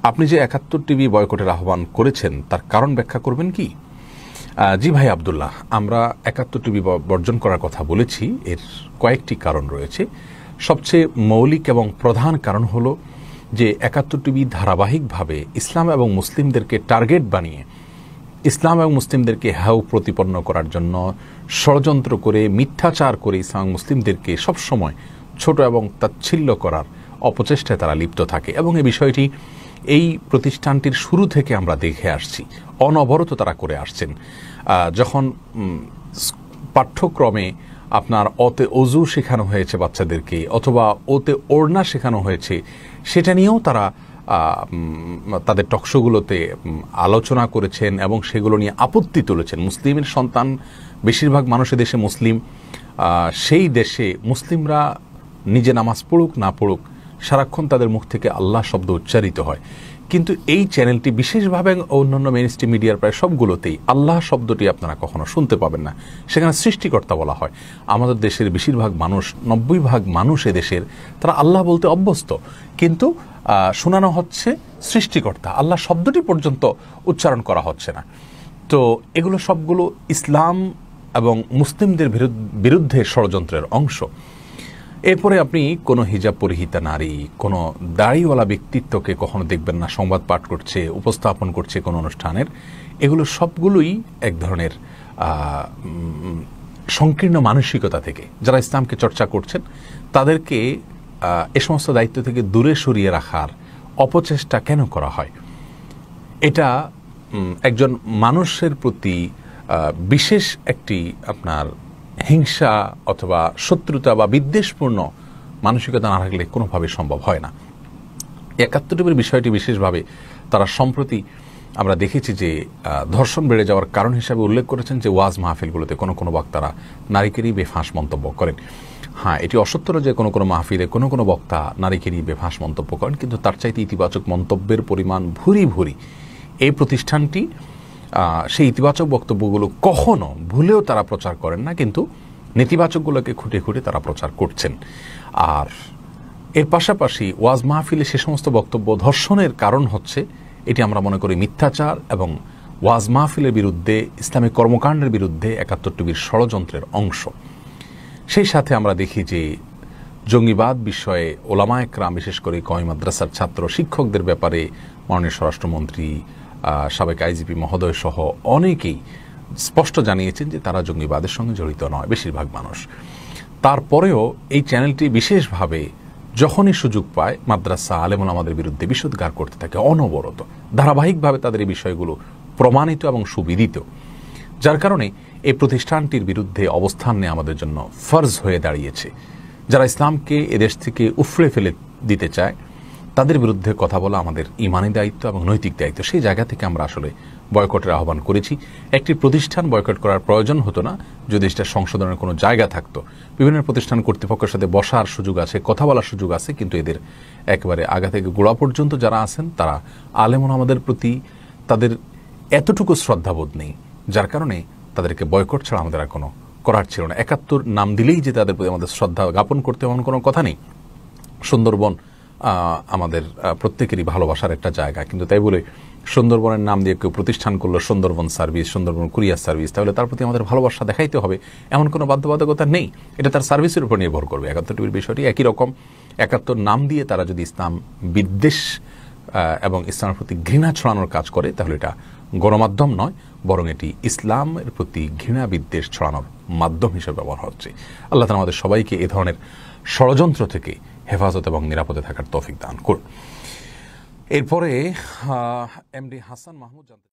আপনি যে ৭১ টিভি বয়কটের আহ্বান করেছেন তার কারণ ব্যাখ্যা করবেন কি? জি ভাই আব্দুল্লাহ, আমরা ৭১ টিভি বর্জন করার কথা বলেছি। এর কয়েকটি কারণ রয়েছে। সবচেয়ে মৌলিক এবং প্রধান কারণ হলো যে ৭১ টিভি ধারাবাহিকভাবে ইসলাম এবং মুসলিমদেরকে টার্গেট বানিয়ে ইসলাম এবং মুসলিমদেরকে হেয় প্রতিপন্ন করার জন্য ষড়যন্ত্র করে মিথ্যাচার করে ইসলাম মুসলিমদেরকে সবসময় ছোট এবং তাচ্ছিল্য করার অপচেষ্টায় তারা লিপ্ত থাকে এবং এই বিষয়টি এই প্রতিষ্ঠানটির শুরু থেকে আমরা দেখে আসছি। অনবরত তারা করে আসছেন। যখন পাঠ্যক্রমে আপনার অতে অজু শেখানো হয়েছে বাচ্চাদেরকে অথবা ওতে ওড়না শেখানো হয়েছে, সেটা নিয়েও তারা তাদের টকশোগুলোতে আলোচনা করেছেন এবং সেগুলো নিয়ে আপত্তি তুলেছেন। মুসলিমের সন্তান বেশিরভাগ মানুষের দেশে মুসলিম, সেই দেশে মুসলিমরা নিজে নামাজ পড়ুক না পড়ুক সারাক্ষণ তাদের মুখ থেকে আল্লাহ শব্দ উচ্চারিত হয়, কিন্তু এই চ্যানেলটি বিশেষভাবে অন্যান্য মেইনস্ট্রিম মিডিয়ার প্রায় সবগুলোতেই আল্লাহ শব্দটি আপনারা কখনো শুনতে পাবেন না। সেখানে সৃষ্টিকর্তা বলা হয়। আমাদের দেশের বেশিরভাগ মানুষ, ৯০% মানুষ এদেশের, তারা আল্লাহ বলতে অভ্যস্ত, কিন্তু শোনানো হচ্ছে সৃষ্টিকর্তা, আল্লাহ শব্দটি পর্যন্ত উচ্চারণ করা হচ্ছে না। তো এগুলো সবগুলো ইসলাম এবং মুসলিমদের বিরুদ্ধে ষড়যন্ত্রের অংশ। এরপরে আপনি কোনো হিজাব পরিহিতা নারী, কোনো দাড়িওয়ালা ব্যক্তিত্বকে কখনো দেখবেন না সংবাদ পাঠ করছে, উপস্থাপন করছে কোনো অনুষ্ঠানের। এগুলো সবগুলোই এক ধরনের সংকীর্ণ মানসিকতা থেকে যারা ইসলামকে চর্চা করছেন তাদেরকে এ সমস্ত দায়িত্ব থেকে দূরে সরিয়ে রাখার অপচেষ্টা কেন করা হয়? এটা একজন মানুষের প্রতি বিশেষ একটি আপনার হিংসা অথবা শত্রুতা বা বিদ্বেষপূর্ণ মানসিকতা না থাকলে কোনোভাবে সম্ভব হয় না। ৭১ টিভির বিষয়টি বিশেষভাবে তারা সম্প্রতি আমরা দেখেছি যে ধর্ষণ বেড়ে যাওয়ার কারণ হিসাবে উল্লেখ করেছেন যে ওয়াজ মাহফিলগুলোতে কোনো কোনো বক্তারা নারীকেরই বেফাঁস মন্তব্য করেন। হ্যাঁ, এটি অসত্য যে কোনো কোনো মাহফিলে কোনো কোনো বক্তা নারীকেরই বেফাঁস মন্তব্য করেন, কিন্তু তার চাইতে ইতিবাচক মন্তব্যের পরিমাণ ভুরি ভুরি। এই প্রতিষ্ঠানটি সেই ইতিবাচক বক্তব্যগুলো কখনো ভুলেও তারা প্রচার করেন না, কিন্তু নেতিবাচকগুলোকে খুঁটে খুঁটে তারা প্রচার করছেন। আর এর পাশাপাশি ওয়াজ মাহফিলে সে সমস্ত বক্তব্য ধর্ষণের কারণ হচ্ছে, এটি আমরা মনে করি মিথ্যাচার এবং ওয়াজ মাহফিলের বিরুদ্ধে, ইসলামিক কর্মকাণ্ডের বিরুদ্ধে ৭১ টিভির ষড়যন্ত্রের অংশ। সেই সাথে আমরা দেখি যে জঙ্গিবাদ বিষয়ে ওলামা একরাম, বিশেষ করে কওমি মাদ্রাসার ছাত্র শিক্ষকদের ব্যাপারে মাননীয় স্বরাষ্ট্রমন্ত্রী, সাবেক আইজিপি মহোদয় সহ অনেকেই স্পষ্ট জানিয়েছেন যে তারা জঙ্গিবাদের সঙ্গে জড়িত নয় বেশিরভাগ মানুষ। তারপরেও এই চ্যানেলটি বিশেষভাবে যখনই সুযোগ পায় মাদ্রাসা আলেম ওলামাদের বিরুদ্ধে বিষোদ্গার করতে থাকে অনবরত, ধারাবাহিকভাবে তাদের এই বিষয়গুলো প্রমাণিত এবং সুবিদিত, যার কারণে এই প্রতিষ্ঠানটির বিরুদ্ধে অবস্থান নেওয়া আমাদের জন্য ফরজ হয়ে দাঁড়িয়েছে। যারা ইসলামকে এদেশ থেকে উফড়ে ফেলে দিতে চায় তাদের বিরুদ্ধে কথা বলা আমাদের ইমানি দায়িত্ব এবং নৈতিক দায়িত্ব। সেই জায়গা থেকে আমরা আসলে বয়কটের আহ্বান করেছি। একটি প্রতিষ্ঠান বয়কট করার প্রয়োজন হতো না যদি সেটা সংশোধনের কোনো জায়গা থাকতো। বিভিন্ন প্রতিষ্ঠান কর্তৃপক্ষের সাথে বসার সুযোগ আছে, কথা বলার সুযোগ আছে, কিন্তু এদের একেবারে আগা থেকে গোড়া পর্যন্ত যারা আছেন তারা আলেম ওলামাদের প্রতি তাদের এতটুকু শ্রদ্ধাবোধ নেই, যার কারণে তাদেরকে বয়কট ছাড়া আমাদের আর কোনো করার ছিল না। ৭১ নাম দিলেই যে তাদের প্রতি আমাদের শ্রদ্ধা জ্ঞাপন করতে এমন কোনো কথা নেই। সুন্দরবন আমাদের প্রত্যেকেরই ভালোবাসার একটা জায়গা, কিন্তু তাই বলে সুন্দরবনের নাম দিয়ে কেউ প্রতিষ্ঠান করলো Sundarban service, Sundarban courier service, তাহলে তার প্রতি আমাদের ভালোবাসা দেখাইতে হবে এমন কোনো বাধ্যবাধকতা নেই। এটা তার সার্ভিসের উপর নির্ভর করবে। ৭১ টিভির বিষয়টি একই রকম। ৭১ নাম দিয়ে তারা যদি ইসলাম বিদ্বেষ এবং ইসলামের প্রতি ঘৃণা ছড়ানোর কাজ করে তাহলে এটা গণমাধ্যম নয়, বরং এটি ইসলামের প্রতি ঘৃণা বিদ্বেষ ছড়ানোর মাধ্যম হিসেবে ব্যবহার হচ্ছে। আল্লাহ তাআলা আমাদের সবাইকে এ ধরনের ষড়যন্ত্র থেকে হেফাজত এবং নিরাপদে থাকার তৌফিক দান করুন। এরপরে এমডি হাসান মাহমুদ জানতে